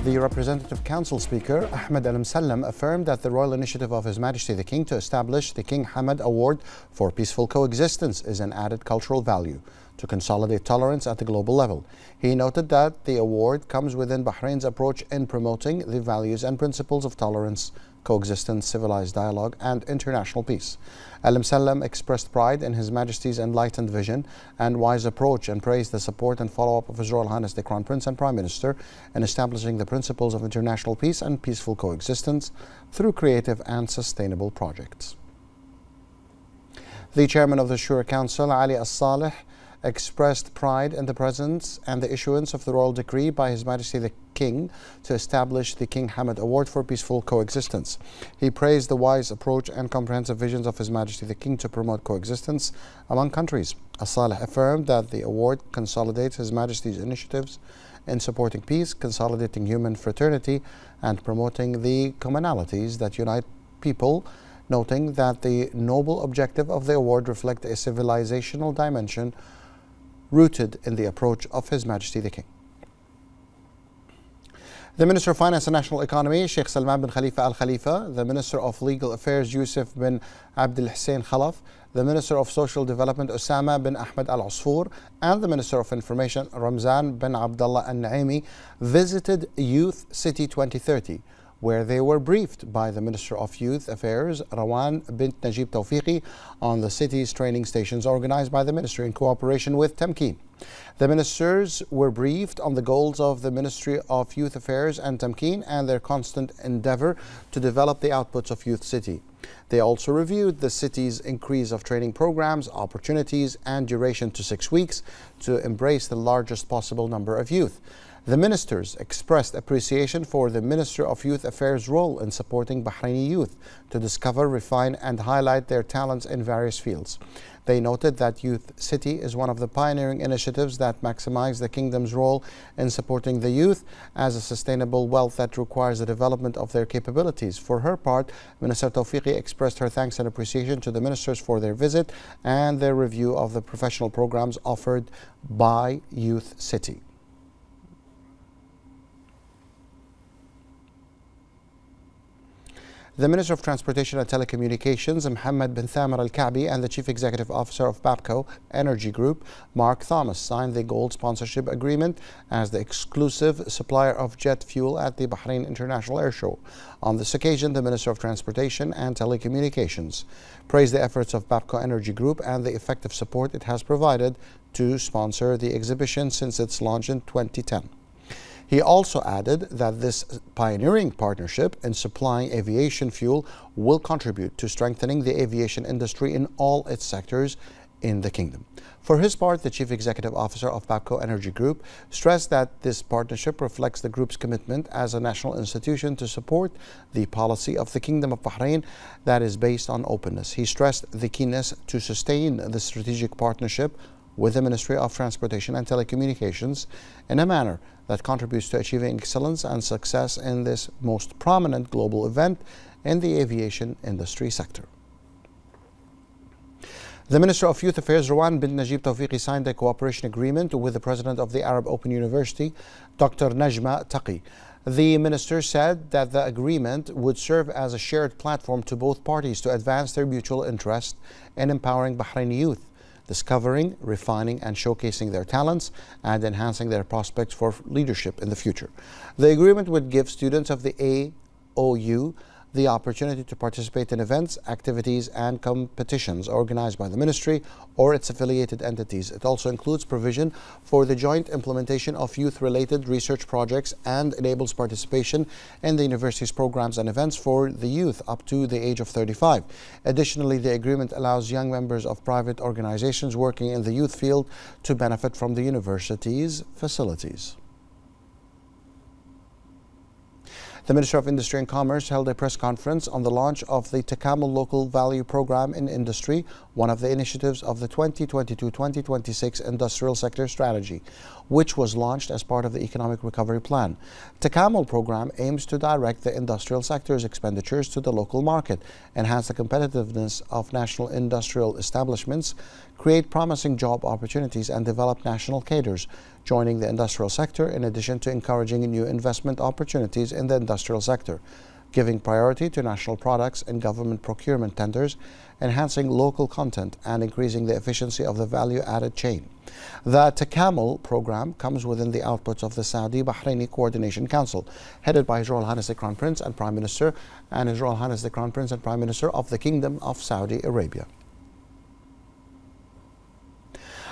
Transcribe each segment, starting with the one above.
The Representative Council Speaker, Ahmed Al-Msallam, affirmed that the royal initiative of His Majesty the King to establish the King Hamad Award for Peaceful Coexistence is an added cultural value to consolidate tolerance at the global level. He noted that the award comes within Bahrain's approach in promoting the values and principles of tolerance, coexistence, civilized dialogue, and international peace. Al-Msallam expressed pride in His Majesty's enlightened vision and wise approach and praised the support and follow-up of His Royal Highness the Crown Prince and Prime Minister in establishing the principles of international peace and peaceful coexistence through creative and sustainable projects. The chairman of the Shura Council, Ali As-Saleh, expressed pride in the presence and the issuance of the royal decree by His Majesty the King to establish the King Hamad Award for Peaceful Coexistence. He praised the wise approach and comprehensive visions of His Majesty the King to promote coexistence among countries. As-Saleh affirmed that the award consolidates His Majesty's initiatives in supporting peace, consolidating human fraternity, and promoting the commonalities that unite people, noting that the noble objective of the award reflects a civilizational dimension rooted in the approach of His Majesty the King. The Minister of Finance and National Economy, Sheikh Salman bin Khalifa Al Khalifa, the Minister of Legal Affairs, Yusuf bin Abdul Hussein Khalaf, the Minister of Social Development, Osama bin Ahmed Al Asfour, and the Minister of Information, Ramzan bin Abdullah Al Naimi, visited Youth City 2030, where they were briefed by the Minister of Youth Affairs, Rawan bint Najib Tawfiqi, on the city's training stations organized by the Ministry in cooperation with Tamkeen. The ministers were briefed on the goals of the Ministry of Youth Affairs and Tamkeen and their constant endeavor to develop the outputs of Youth City. They also reviewed the city's increase of training programs, opportunities, and duration to 6 weeks to embrace the largest possible number of youth. The ministers expressed appreciation for the Ministry of Youth Affairs' role in supporting Bahraini youth to discover, refine, and highlight their talents in various fields. They noted that Youth City is one of the pioneering initiatives that maximize the Kingdom's role in supporting the youth as a sustainable wealth that requires the development of their capabilities. For her part, Minister Tawfiqi expressed her thanks and appreciation to the ministers for their visit and their review of the professional programs offered by Youth City. The Minister of Transportation and Telecommunications, Mohammed bin Thamar Al-Ka'bi, and the Chief Executive Officer of Babco Energy Group, Mark Thomas, signed the Gold Sponsorship Agreement as the exclusive supplier of jet fuel at the Bahrain International Air Show. On this occasion, the Minister of Transportation and Telecommunications praised the efforts of Babco Energy Group and the effective support it has provided to sponsor the exhibition since its launch in 2010. He also added that this pioneering partnership in supplying aviation fuel will contribute to strengthening the aviation industry in all its sectors in the Kingdom. For his part, the Chief Executive Officer of Babco Energy Group stressed that this partnership reflects the group's commitment as a national institution to support the policy of the Kingdom of Bahrain that is based on openness. He stressed the keenness to sustain the strategic partnership with the Ministry of Transportation and Telecommunications in a manner that contributes to achieving excellence and success in this most prominent global event in the aviation industry sector. The Minister of Youth Affairs, Rawan bint Najib Tawfiqi, signed a cooperation agreement with the President of the Arab Open University, Dr. Najma Taqi. The minister said that the agreement would serve as a shared platform to both parties to advance their mutual interest in empowering Bahraini youth, discovering, refining, and showcasing their talents, and enhancing their prospects for leadership in the future. The agreement would give students of the AOU the opportunity to participate in events, activities, and competitions organized by the ministry or its affiliated entities. It also includes provision for the joint implementation of youth-related research projects and enables participation in the university's programs and events for the youth up to the age of 35. Additionally, the agreement allows young members of private organizations working in the youth field to benefit from the university's facilities. The Minister of Industry and Commerce held a press conference on the launch of the Takamul Local Value Program in Industry, one of the initiatives of the 2022-2026 Industrial Sector Strategy, which was launched as part of the Economic Recovery Plan. Takamul program aims to direct the industrial sector's expenditures to the local market, enhance the competitiveness of national industrial establishments, create promising job opportunities, and develop national cadres joining the industrial sector, in addition to encouraging new investment opportunities in the industrial sector, giving priority to national products in government procurement tenders, enhancing local content, and increasing the efficiency of the value-added chain. The Takamul program comes within the outputs of the Saudi-Bahraini Coordination Council, headed by His Royal Highness the Crown Prince and Prime Minister, and His Royal Highness the Crown Prince and Prime Minister of the Kingdom of Saudi Arabia.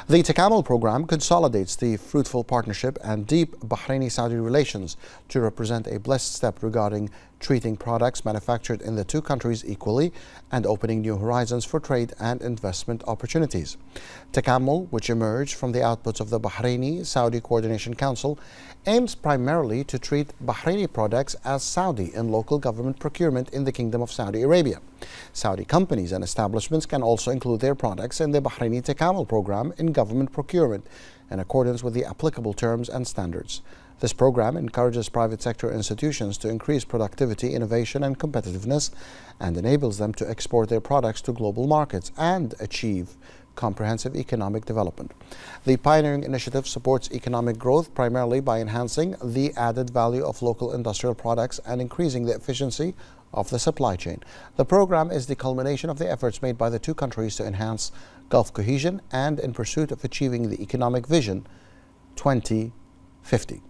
The Takamul program consolidates the fruitful partnership and deep Bahraini-Saudi relations to represent a blessed step regarding treating products manufactured in the two countries equally and opening new horizons for trade and investment opportunities. Takamul, which emerged from the outputs of the Bahraini-Saudi Coordination Council, aims primarily to treat Bahraini products as Saudi in local government procurement in the Kingdom of Saudi Arabia. Saudi companies and establishments can also include their products in the Bahraini Takamul program in government procurement in accordance with the applicable terms and standards. This program encourages private sector institutions to increase productivity, innovation, and competitiveness, and enables them to export their products to global markets and achieve comprehensive economic development. The pioneering initiative supports economic growth primarily by enhancing the added value of local industrial products and increasing the efficiency of the supply chain. The program is the culmination of the efforts made by the two countries to enhance Gulf cohesion and in pursuit of achieving the Economic Vision 2050.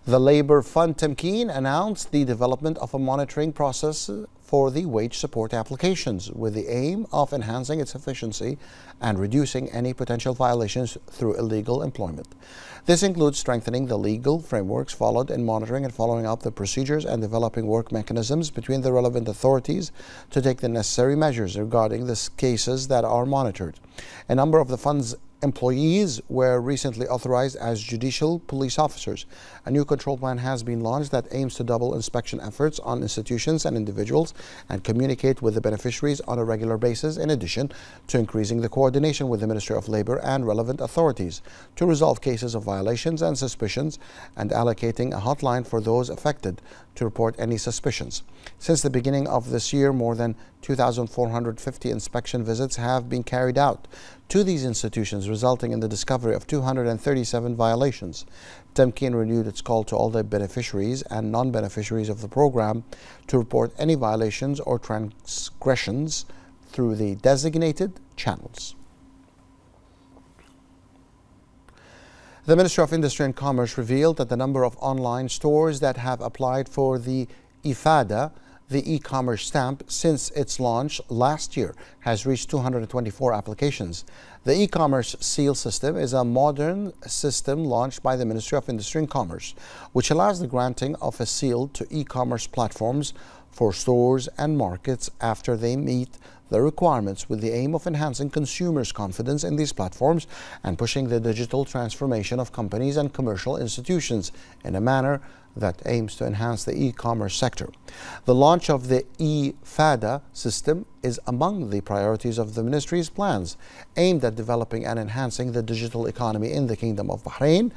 The Labour Fund Tamkeen announced the development of a monitoring process for the wage support applications with the aim of enhancing its efficiency and reducing any potential violations through illegal employment. This includes strengthening the legal frameworks followed in monitoring and following up the procedures and developing work mechanisms between the relevant authorities to take the necessary measures regarding the cases that are monitored. A number of the fund's employees were recently authorized as judicial police officers. A new control plan has been launched that aims to double inspection efforts on institutions and individuals and communicate with the beneficiaries on a regular basis, in addition to increasing the coordination with the Ministry of Labour and relevant authorities to resolve cases of violations and suspicions, and allocating a hotline for those affected to report any suspicions. Since the beginning of this year, more than 2,450 inspection visits have been carried out to these institutions, resulting in the discovery of 237 violations. Tamkeen renewed its call to all the beneficiaries and non-beneficiaries of the program to report any violations or transgressions through the designated channels. The Ministry of Industry and Commerce revealed that the number of online stores that have applied for the IFADA, the e-commerce stamp, since its launch last year has reached 224 applications. The e-commerce seal system is a modern system launched by the Ministry of Industry and Commerce, which allows the granting of a seal to e-commerce platforms for stores and markets after they meet the requirements, with the aim of enhancing consumers' confidence in these platforms and pushing the digital transformation of companies and commercial institutions in a manner that aims to enhance the e-commerce sector. The launch of the IFADA system is among the priorities of the Ministry's plans aimed at developing and enhancing the digital economy in the Kingdom of Bahrain,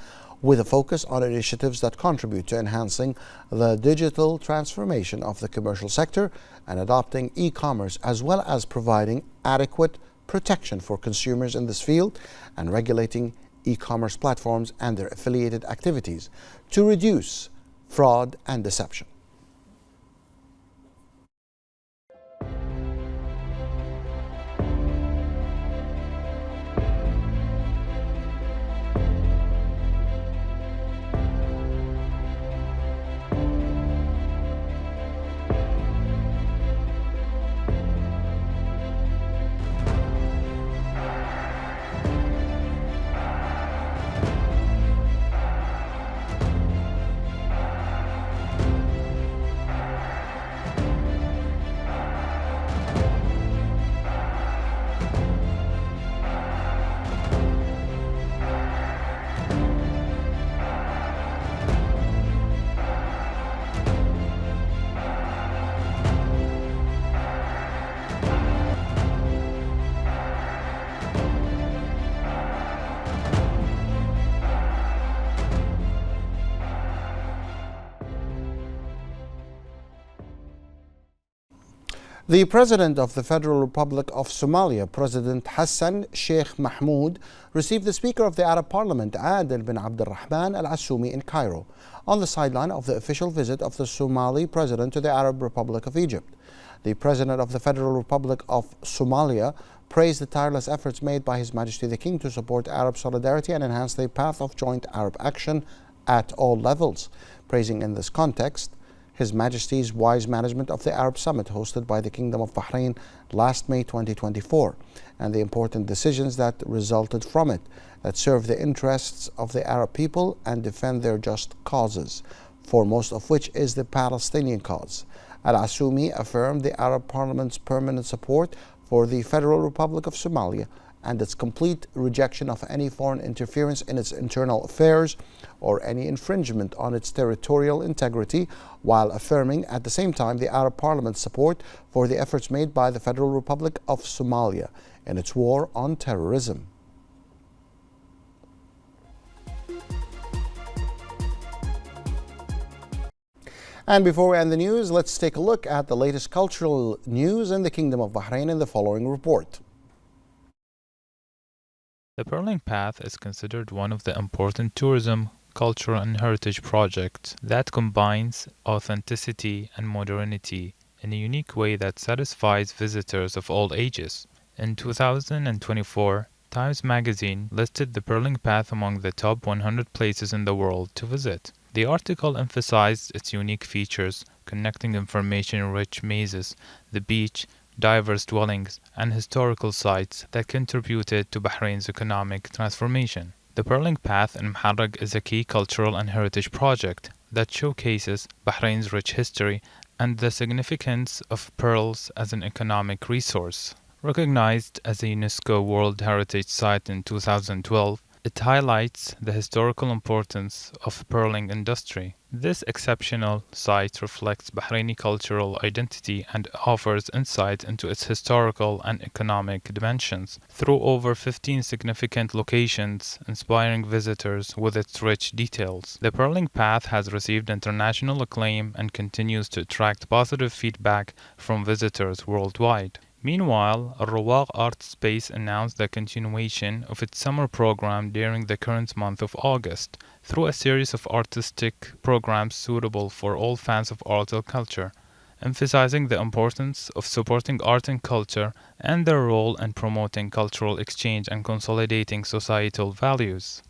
with a focus on initiatives that contribute to enhancing the digital transformation of the commercial sector and adopting e-commerce, as well as providing adequate protection for consumers in this field and regulating e-commerce platforms and their affiliated activities to reduce fraud and deception. The President of the Federal Republic of Somalia, President Hassan Sheikh Mahmoud, received the Speaker of the Arab Parliament, Adel bin Abdurrahman Al Assoumi, in Cairo, on the sideline of the official visit of the Somali President to the Arab Republic of Egypt. The President of the Federal Republic of Somalia praised the tireless efforts made by His Majesty the King to support Arab solidarity and enhance the path of joint Arab action at all levels, praising in this context His Majesty's wise management of the Arab Summit hosted by the Kingdom of Bahrain last May 2024 and the important decisions that resulted from it that serve the interests of the Arab people and defend their just causes, foremost of which is the Palestinian cause. Al Assoumi affirmed the Arab Parliament's permanent support for the Federal Republic of Somalia and its complete rejection of any foreign interference in its internal affairs or any infringement on its territorial integrity, while affirming at the same time the Arab Parliament's support for the efforts made by the Federal Republic of Somalia in its war on terrorism. And before we end the news, let's take a look at the latest cultural news in the Kingdom of Bahrain in the following report. The Pearling Path is considered one of the important tourism, cultural and heritage projects that combines authenticity and modernity in a unique way that satisfies visitors of all ages. In 2024, Times Magazine listed the Pearling Path among the top 100 places in the world to visit. The article emphasized its unique features, connecting information-rich mazes, the beach, diverse dwellings, and historical sites that contributed to Bahrain's economic transformation. The Pearling Path in Muharraq is a key cultural and heritage project that showcases Bahrain's rich history and the significance of pearls as an economic resource. Recognized as a UNESCO World Heritage Site in 2012, it highlights the historical importance of the pearling industry. This exceptional site reflects Bahraini cultural identity and offers insight into its historical and economic dimensions through over 15 significant locations, inspiring visitors with its rich details. The Pearling Path has received international acclaim and continues to attract positive feedback from visitors worldwide. Meanwhile, Al Rawaq Art Space announced the continuation of its summer program during the current month of August through a series of artistic programs suitable for all fans of art and culture, emphasizing the importance of supporting art and culture and their role in promoting cultural exchange and consolidating societal values.